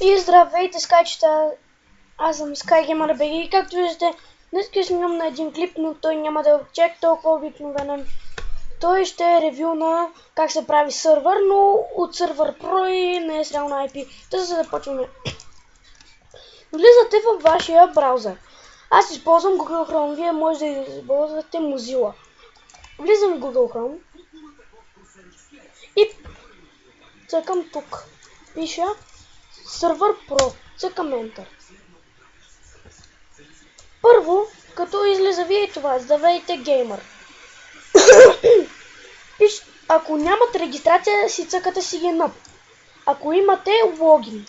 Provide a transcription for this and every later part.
И здравейте, скачета! Аз съм SkyGamer.bg и както виждате, днес снимам на един клип, но той няма да е чак толкова обикновен. Той ще е ревю на как се прави сървър, но от сървър Pro и не е с реално IP. Да се започваме. Влизате в вашия браузър. Аз използвам Google Chrome, вие може да използвате Mozilla. Влизам в Google Chrome и цъкам тук. Пиша Server Pro. Цъкам Enter. Първо, като излиза вие това, здравейте геймър. Ако нямате регистрация, си цъкате sign up. Ако имате логин.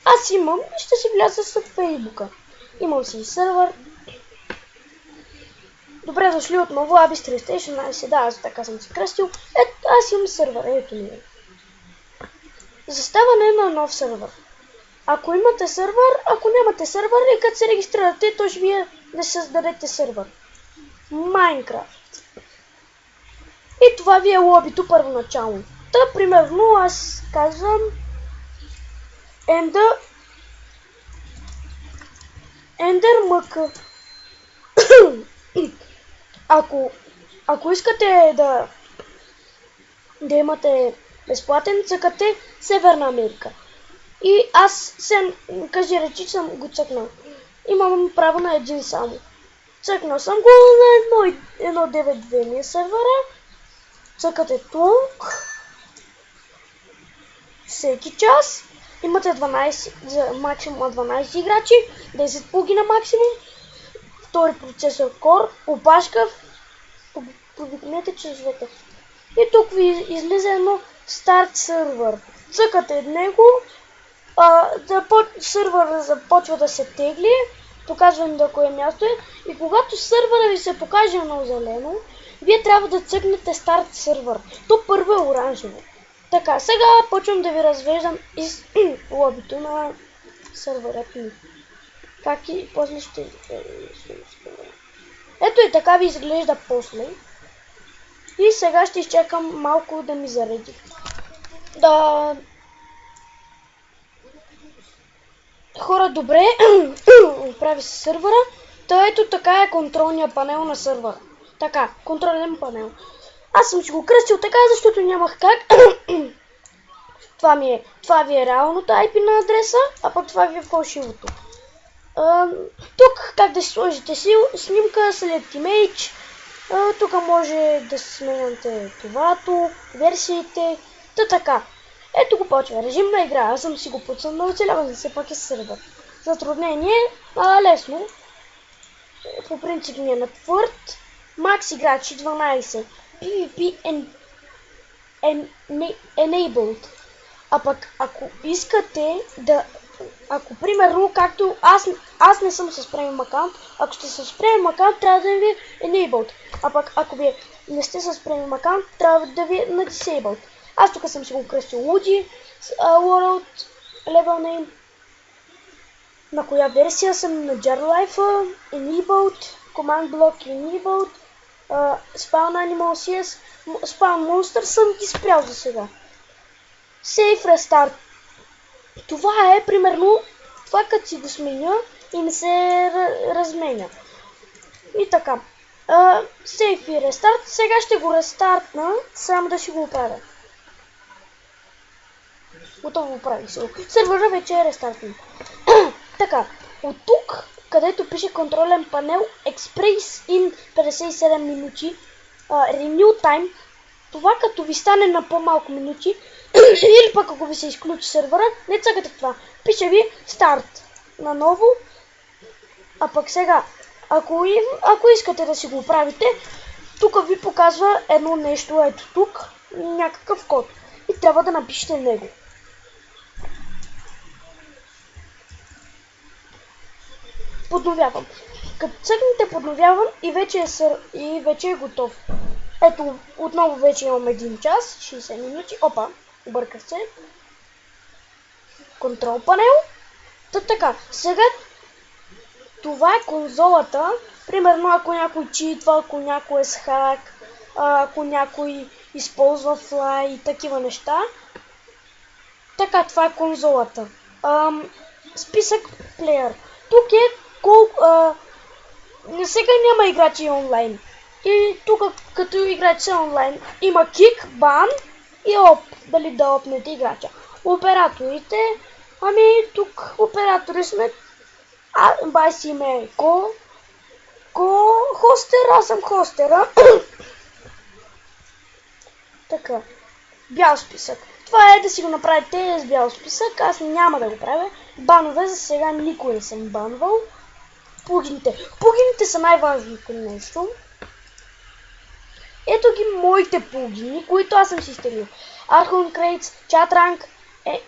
Аз имам и ще си вляза с Фейсбука. Имам си сървър. Добре дошли отново, Abyss 316. Да, аз така съм се кръстил. Аз имам сървър, ето ми е. Заставане на нов сървър. Ако имате сървър, ако нямате сървър и като се регистрирате, то ще вие да създадете сървър. Майнкрафт. И това ви е лобито първоначално. Та, примерно, аз казвам EnderMK. Ако искате да имате безплатен, цъкате Северна Америка. И аз кажи речи, съм го цъкнал. Имам право на един само. Цъкнал съм го на 1.9.2 ми е сървъра. Цъкате тук. Всеки час. Имате 12, максимум 12 играчи. 10 плагина максимум. Втори процесор Core. Опашка. Повикнете часовете. И тук ви излиза едно старт сървър. Цъкате него. Сървъра започва да се тегли, показвам до кое място е и когато сървъра ви се покаже на зелено, вие трябва да цъкнете старт сървър. То първо е оранжево. Така, сега почвам да ви развеждам из лобито на сървърът ми. Как и после ще... Ето и така ви изглежда после. И сега ще изчакам малко да ми зареди. Да... Хора, добре, прави се сървъра. Та ето така е контролния панел на сървъра. Така, контролен панел. Аз съм си го кръстил така, защото нямах как. Това ви е реалното IP на адреса, а пък това ви е фалшивото. Тук как да си сложите снимка, Select Image. Тук може да си сменяте това, версиите. Та така. Ето го почва. Режим на игра. Аз съм си го пуцал на оцеляване, все пак е сървър. Затруднение, лесно. По принцип ми е на твърд. Макс играчи 12. PvP enabled. А пък ако искате да... Ако примерно, както аз не съм с премиум аккаунт, ако сте с премиум аккаунт, трябва да ви е enabled. А пък ако ви не сте с премиум аккаунт, трябва да ви е на disabled. Аз тук съм си го кръстил Woody, World, Level Name. На коя версия съм? На Jarlife, Enabled, Command Block Enabled, Spawn Animal CS, Spawn Monster съм ги спрял за сега. Safe Restart. Това е примерно, това като си го сменя и не се разменя. И така. Safe и Restart. Сега ще го рестартна, само да си го оправя. Готово прави се. Сървъра вече е рестартен. Така, от тук, където пише контролен панел Express in 57 минути, Renew Time, това като ви стане на по-малко минути, или пък ако ви се изключи сървъра, не цъкате това. Пише ви Start наново, а пък сега, ако искате да си го оправите, тук ви показва едно нещо, ето тук, някакъв код. И трябва да напишете него. Подновявам. Като цъкнете подновявам и вече е готов. Ето, отново вече имам 1 час, 60 минути. Опа, обърках се. Контрол панел. Така, сега това е конзолата. Примерно ако някой читва, ако някой е с хак, ако някой използва флай и такива неща. Така, това е конзолата. списък плеер. Тук е сега няма играчи онлайн. И тук като играчи са онлайн има кик, бан и дали да опнете играча. Операторите, тук оператори сме. Бай си име е хостер, аз съм хостера. Така, бял списък. Това е да си го направите с бял списък, аз няма да го правя. Банове за сега никой не съм банвал. Плагините са най-важното нещо. Ето ги моите плагини, които аз съм си изтеглил. Archon Crates, ChatRank,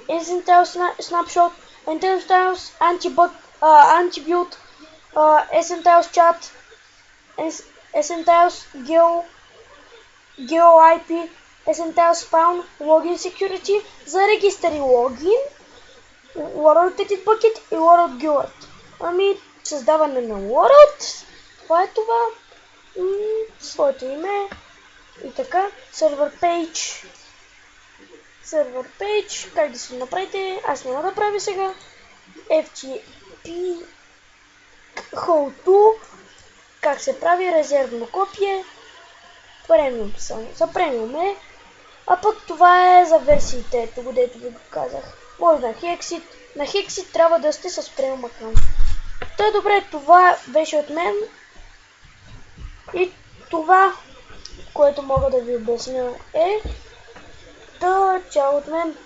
Essential Snapshot, Essential Anti-Build, Essential Chat, Essential GeoIP, Essential Spawn, Login Security, за регистър и логин, World Edit Bucket и World Guard. Създаване на World, това е това, своето име и така, Server Page, как да си направите, аз няма да правя сега, FTP, How-to, как се прави резервно копие, премиум само, за премиум е, а пък това е за версиите, ето го дето ви го казах, може на Hexit трябва да сте с премиум аккаунт. Тъй добре, това беше от мен и това, което мога да ви обясня е чао от мен.